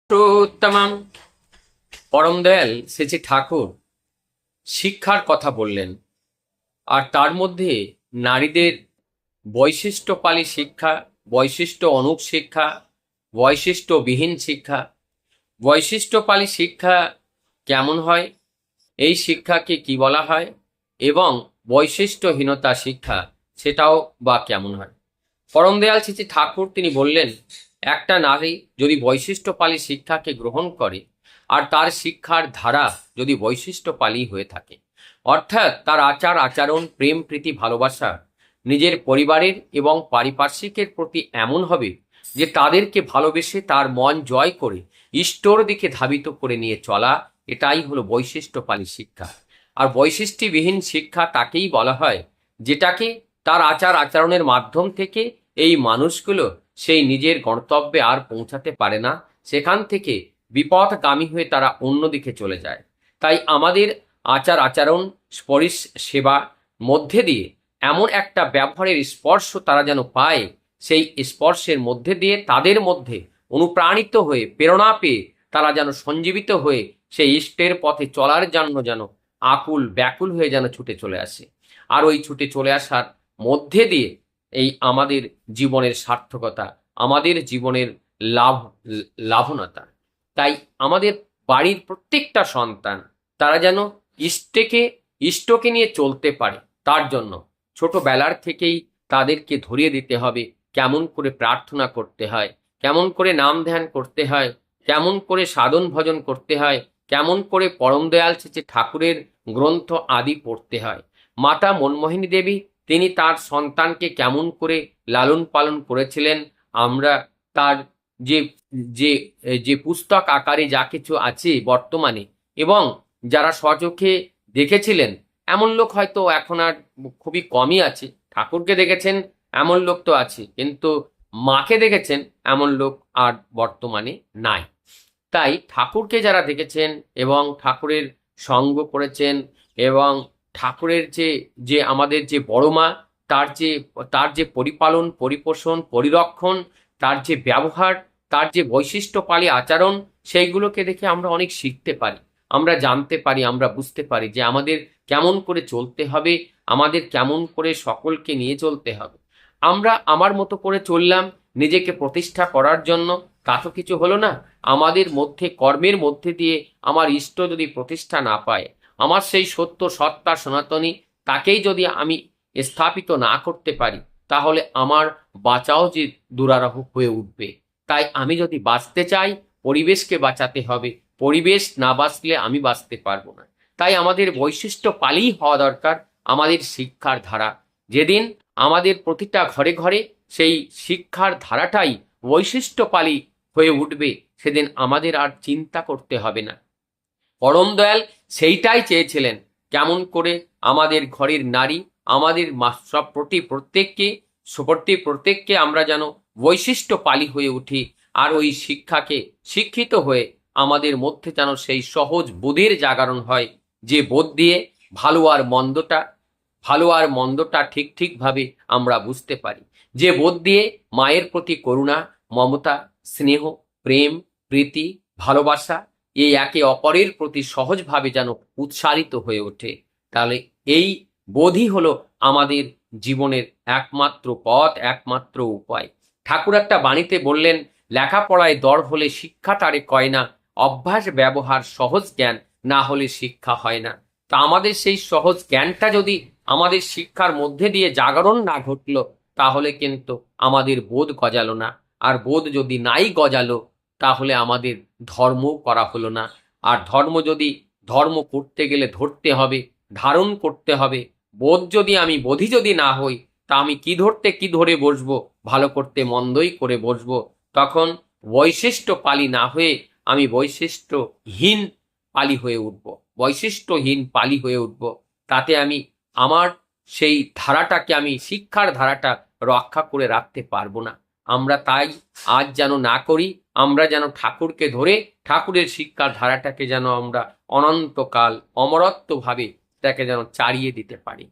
পুরুষোত্তমম পরম দয়াল শ্রী ঠাকুর শিক্ষার কথা বললেন, আর তার মধ্যে নারীদের বৈশিষ্ট্যপালী শিক্ষা, বৈশিষ্ট্য অনুপ শিক্ষা, বৈশিষ্ট্যবিহীন শিক্ষা। বৈশিষ্ট্যপালী শিক্ষা কেমন হয়, এই শিক্ষাকে কি বলা হয়, এবং বৈশিষ্ট্যহীনতা শিক্ষা সেটাও বা কেমন হয়। পরম দয়াল শ্রী ঠাকুর তিনি বললেন, একটা নারী যদি বৈশিষ্ট্যপালী শিক্ষাকে গ্রহণ করে আর তার শিক্ষার ধারা যদি বৈশিষ্ট্যপালী হয়ে থাকে, অর্থাৎ তার আচার আচরণ, প্রেম প্রীতি ভালোবাসা নিজের পরিবারের এবং পারিপার্শ্বিকের প্রতি এমন হবে যে তাদেরকে ভালোবেসে তার মন জয় করে ইষ্টর দিকে ধাবিত করে নিয়ে চলা, এটাই হলো বৈশিষ্ট্যপালী শিক্ষা। আর বৈশিষ্ট্যবিহীন শিক্ষা তাকেই বলা হয় যেটাকে তার আচার আচরণের মাধ্যম থেকে এই মানুষগুলো সেই নিজের গন্তব্যে আর পৌঁছাতে পারে না, সেখান থেকে বিপথগামী হয়ে তারা অন্যদিকে চলে যায়। তাই আমাদের আচার আচরণ, সেবা মধ্যে দিয়ে এমন একটা ব্যবহারের স্পর্শ তারা যেন পায়, সেই স্পর্শের মধ্যে দিয়ে তাদের মধ্যে অনুপ্রাণিত হয়ে প্রেরণা পেয়ে তারা যেন সঞ্জীবিত হয়ে সেই ইষ্টের পথে চলার জন্য যেন আকুল ব্যাকুল হয়ে যেন ছুটে চলে আসে। আর ওই ছুটে চলে আসার মধ্যে দিয়ে এই আমাদের জীবনের সার্থকতা, আমাদের জীবনের লাভনতা। তাই আমাদের বাড়ির প্রত্যেকটা সন্তান তারা যেন ইষ্টকে নিয়ে চলতে পারে, তার জন্য ছোটবেলার থেকেই তাদেরকে ধরিয়ে দিতে হবে কেমন করে প্রার্থনা করতে হয়, কেমন করে নাম ধ্যান করতে হয়, কেমন করে সাধন ভজন করতে হয়, কেমন করে পরম দয়াল শ্রী ঠাকুরের গ্রন্থ আদি পড়তে হয়। মাতা মনমোহিনী দেবী তিনি তার সন্তানকে কেমন করে লালন পালন করেছিলেন, আমরা তার যে যে যে পুস্তক আকারে যা কিছু আছে বর্তমানে, এবং যারা স্বচোখে দেখেছিলেন এমন লোক হয়তো এখন আর খুবই কমই আছে। ঠাকুরকে দেখেছেন এমন লোক তো আছে, কিন্তু মাকে দেখেছেন এমন লোক আর বর্তমানে নাই। তাই ঠাকুরকে যারা দেখেছেন এবং ঠাকুরের সঙ্গ করেছেন, এবং ঠাকুরের যে যে আমাদের যে বড় মা, তার যে পরিপালন, পরিপোষণ, পরিরক্ষণ, তার যে ব্যবহার, তার যে বৈশিষ্ট্যপালী আচরণ, সেইগুলোকে দেখে আমরা অনেক শিখতে পারি, আমরা জানতে পারি, আমরা বুঝতে পারি যে আমাদের কেমন করে চলতে হবে, আমাদের কেমন করে সকলকে নিয়ে চলতে হবে। আমরা আমার মতো করে চললাম নিজেকে প্রতিষ্ঠা করার জন্য, তা তো কিছু হলো না। আমাদের মধ্যে কর্মের মধ্যে দিয়ে আমার ইষ্ট যদি প্রতিষ্ঠা না পায়, আমার সেই সত্য সত্তা সনাতনী তাকেই যদি আমি স্থাপিত না করতে পারি, তাহলে আমার বাঁচাও যে দুরারোহ হয়ে উঠবে। তাই আমি যদি বাঁচতে চাই, পরিবেশকে বাঁচাতে হবে, পরিবেশ না বাঁচলে আমি বাঁচতে পারবো না। তাই আমাদের বৈশিষ্ট্য পালেই হওয়া দরকার আমাদের শিক্ষার ধারা। যেদিন আমাদের প্রতিটা ঘরে ঘরে সেই শিক্ষার ধারাটাই বৈশিষ্ট্যপালী হয়ে উঠবে, সেদিন আমাদের আর চিন্তা করতে হবে না। পরম দয়াল সেইটাই চেয়েছিলেন, কেমন করে আমাদের ঘরের নারী, আমাদের সব প্রত্যেককে আমরা যেন বৈশিষ্ট্যপালী হয়ে উঠি, আর ওই শিক্ষাকে শিক্ষিত হয়ে আমাদের মধ্যে যেন সেই সহজ বোধের জাগরণ হয়, যে বোধ দিয়ে ভালো আর মন্দটা ঠিকভাবে আমরা বুঝতে পারি, যে বোধ দিয়ে মায়ের প্রতি করুণা, মমতা, স্নেহ, প্রেম, প্রীতি, ভালোবাসা এই একে অপরের প্রতি সহজভাবে যেন উৎসারিত হয়ে ওঠে। তাহলে এই বোধই হলো আমাদের জীবনের একমাত্র পথ, একমাত্র উপায়। ঠাকুর একটা বাণীতে বললেন, লেখাপড়ায় দর হলে শিক্ষা তারে কয় না, অভ্যাস ব্যবহার সহজ জ্ঞান না হলে শিক্ষা হয় না। তা আমাদের সেই সহজ জ্ঞানটা যদি আমাদের শিক্ষার মধ্যে দিয়ে জাগরণ না ঘটলো, তাহলে কিন্তু আমাদের বোধ গজালো না। আর বোধ যদি নাই গজালো, তাহলে আমাদের ধর্ম করা হলো না। আর ধর্ম করতে গেলে ধরতে হবে, ধারণ করতে হবে। বোধি যদি না হই, তা আমি কি ধরে বসবো, ভালো করতে মন্দই করে বসবো। তখন বৈশিষ্ট্যপালী না হয়ে আমি বৈশিষ্ট্যহীন পালী হয়ে উঠব। তাতে আমি আমার সেই ধারাটাকে, আমি শিক্ষার ধারাটা রক্ষা করে রাখতে পারবো না। আমরা তাই আজ যেন না করি, আমরা যেন ঠাকুরকে ধরে ঠাকুরের শিক্ষার ধারাটাকে যেন আমরা অনন্তকাল অমরত্বভাবে তাকে যেন চালিয়ে দিতে পারি।